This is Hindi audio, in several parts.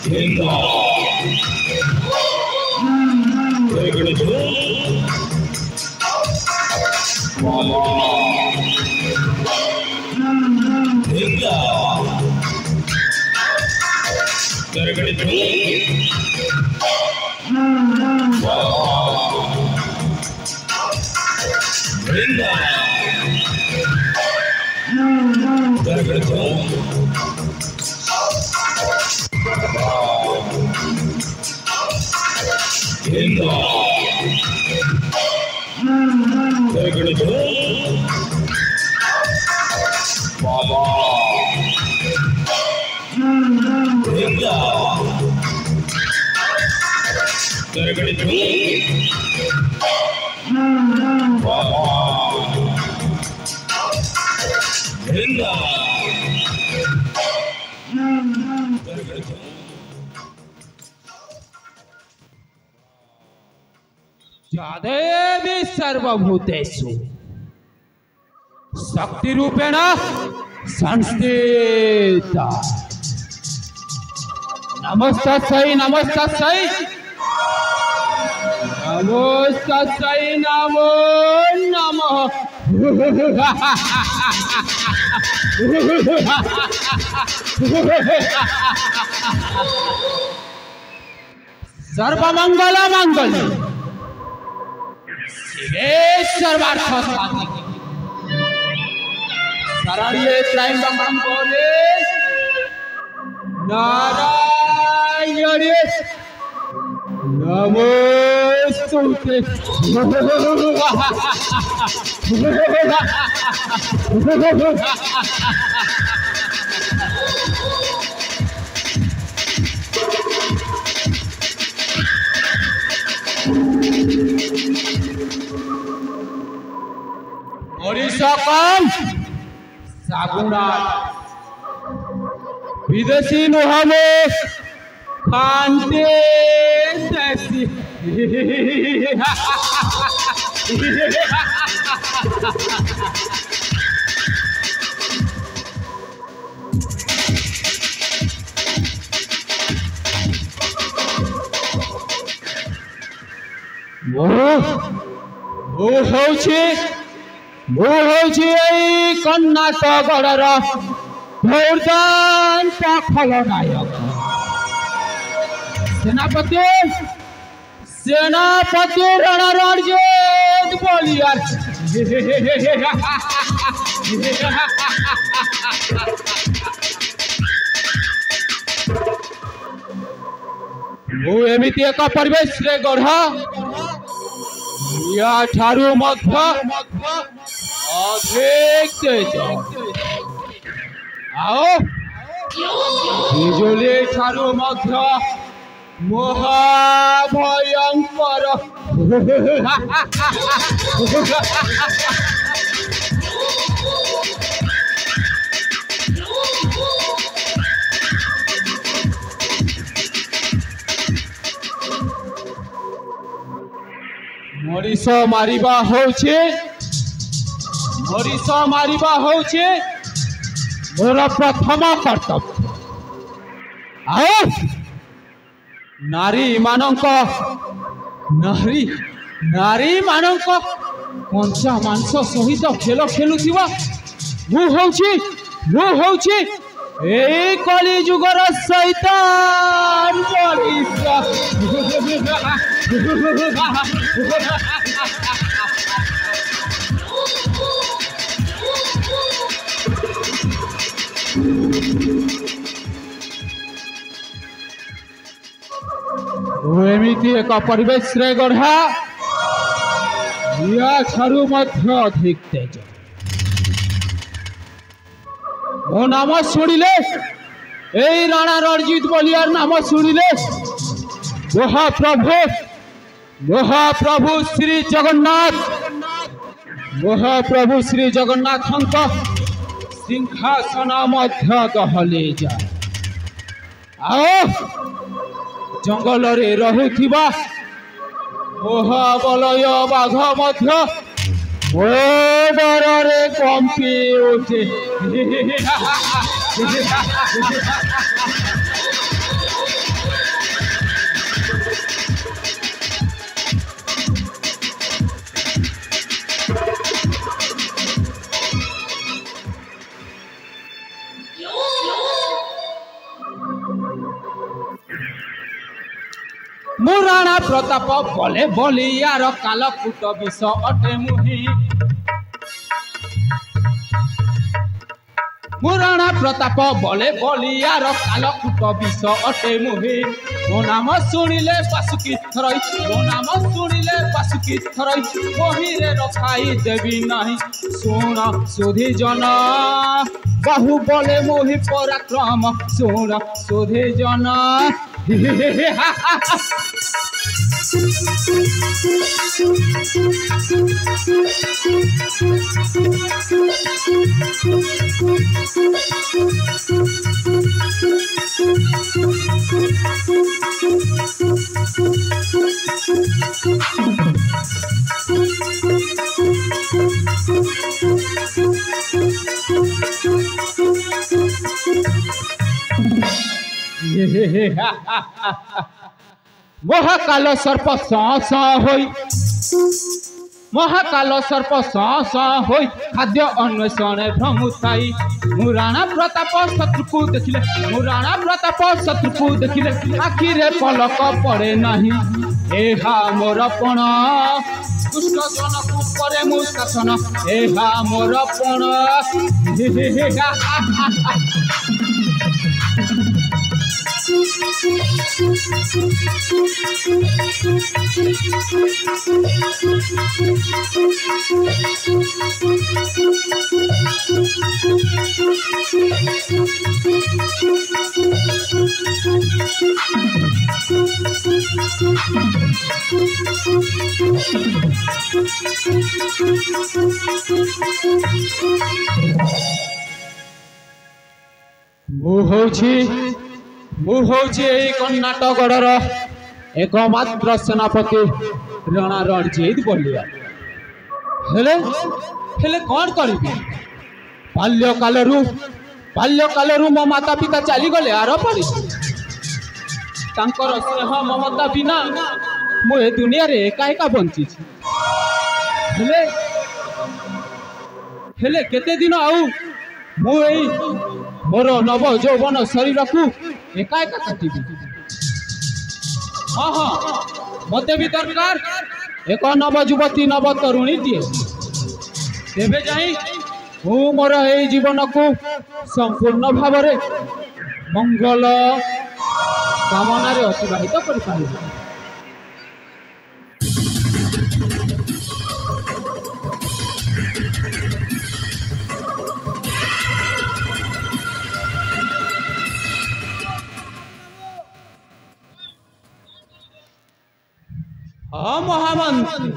Hinga. Mama. Hinga. देवी सर्वभूतेषु शक्ति रूपेण संस्थिता। नमस्तस्यै नमस्तस्यै नमस्तस्यै नमो नमः। सर्वमंगल मंगल सर्वार्थ साधिके शरण्ये त्र्यंबकं गौरी नारायणे नमोस्तुते। ओडिशाकम सागुनाथ विदेशी नुहामे खानते देसी। कर्णाटकर दुर्दांत खलनायक सेनापति सेनापति रणरणजीत बलियार। एमती एक परिवेश रे गढ़ा या ठारू मध्य अधिक तेज आओ बिजुली ठारू मध्य महाभयंकर। मरीष मारिबा होउछे मोर प्रथम कर्तव्य। आओ नारी मानक कंचा मांस सहित खेल खेलुथिबा मु होउछि ए कली जुगर शैतान मरीष। एमती एक परिवेश रे गढ़ा या ठारू मध्य अधिक तेज मो नाम शुणिले ए राणा रणजीत बलियार नाम शुणिले महाप्रभु श्री जगन्नाथ सिंहासन मध्य दहले जाए। आओ जंगल रे रहुथिबा महाबलय बाघ मध्य मो डरे कंपी उठे। मु राणा प्रताप बोले बलियार कालकूट विष अटे मुहि मु राणा प्रताप बोले बलियार कालकूट विष अटे मुहि मो नाम शुणिले पाशुकी थरई मो नाम शुणिले पाशुकी थरई बहिरे रखाई देवी नहीं शुण सुधी जन बाहु बोले मोहि पराक्रम शुण सुधी जन महाकाल सर्प होई महाकाल सर्प होई खाद्य अन्वेषण भ्रमुताई मु राणा प्रताप शत्रु को देखिले मु राणा प्रताप शत्रु को देखिले आखिरे पलक पड़े नहीं एहा मोर पण दुष्ट जन को करे मु शासन एहा मोर पण मु हूँ कर्णाटकगढ़ एकमात्र सेनापति राणा रणजीत बलिया हेले हेले कौन करी बाल्यकालू मो माता पिता चली गले आर पड़ी तांकर स्नेह ममता बिना मु ए दुनिया रे एका एका बंची हेले हेले केते दिन आउ मु एई मोर नव यौवन शरीर को एका एका काटिबी हाँ हाँ मते भी दरकार एक नव युवती नव तरुणी दिए तेबे जाई मु मोर ए जीवन को संपूर्ण भाव रे मंगल कामना रे अतिबाहित कर पारिबी हाँ महामंत्री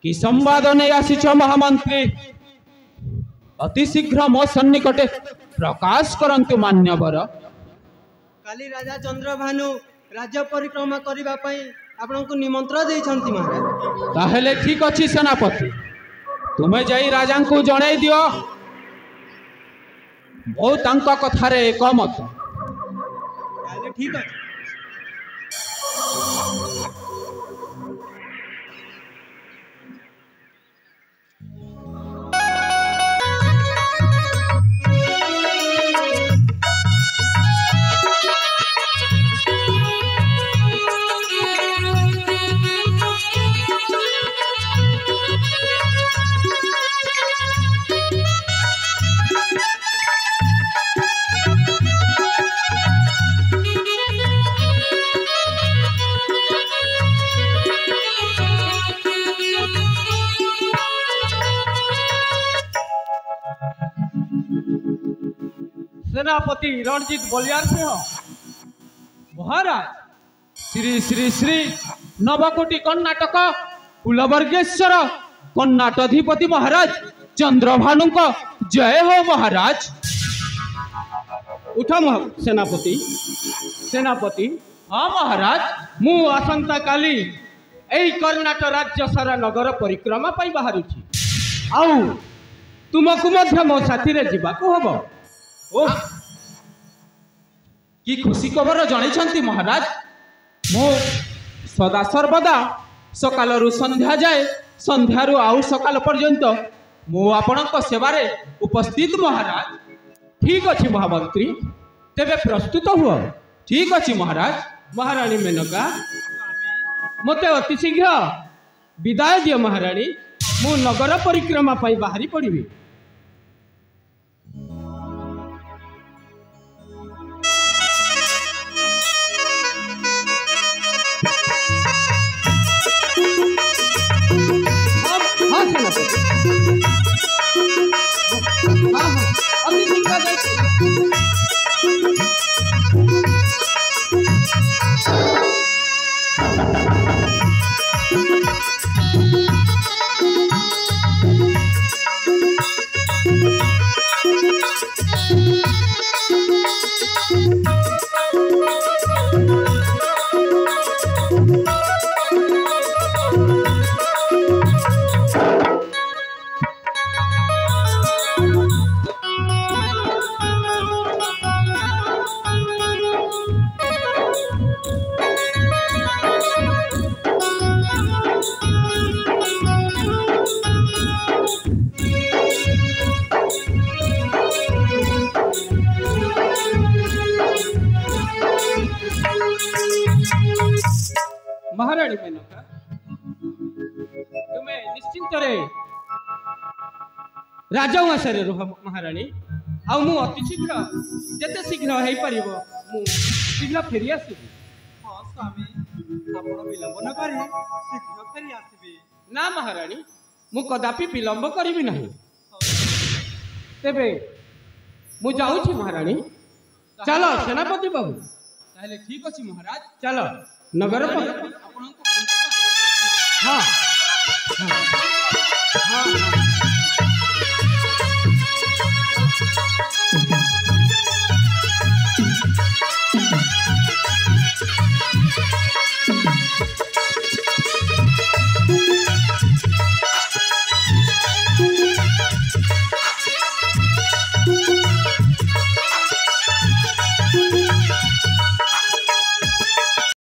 कि संवाद नहीं आसीच महामंत्री अति शीघ्र मो सन्निकटे प्रकाश करंतु मान्यवर काली राजा चंद्रभानु राज्य परिक्रमा करिबा पई आपनको निमंत्रण देइछंती महाराज ताहेले ठीक अछि सेनापति तुमे जाई राजा को जणाई दियो मो तांका कथारे एकमत ताले ठीक अछि सेनापति रणजीत बलियार सिंह महाराज श्री श्री श्री नवकोटि कर्णाटक कुलवर्गेश्वर कर्णाटधिपति महाराज चंद्रभानु जय हो महाराज उठ सेनापति सेनापति हाँ महाराज मु आसंता काली एई कर्णाटक राज्य सारा नगर परिक्रमा पाई बाहरुछि आउ तुमको मध्य मो साथी रे जीवा को हबो ओ कि खुशी खबर जन महाराज मु सदा सर्वदा सकालू संध्या जाए संध्यारू आउ सकाल पर्यंत मु आपणक सेवारे उपस्थित महाराज ठीक अच्छे महामंत्री तेबे प्रस्तुत हुआ ठीक अच्छे महाराज महाराणी मेनका मते अति शीघ्र विदाय दियो महाराणी मु नगर परिक्रमा पाई बाहरी पड़िबी। हाँ सेनापति हाँ अति शीघ्र जाइए। महाराणी मेनका तुम्हें निश्चिंत रे राजउआस रे रुह महाराणी आ मु अति शीघ्र जते शीघ्र हे परिबो मु शीघ्र फेरी आसीबी। हाँ स्वामी आपण विलंब न करी शीघ्र फेरी आसीबे। ना महाराणी मु कदापि विलंब करिबी नहीं। तेबे मु जाउछी महाराणी चलो सेनापति बाबू ताहले ठीक अछि महाराज चलो नगर पर आपनको हाँ हाँ हाँ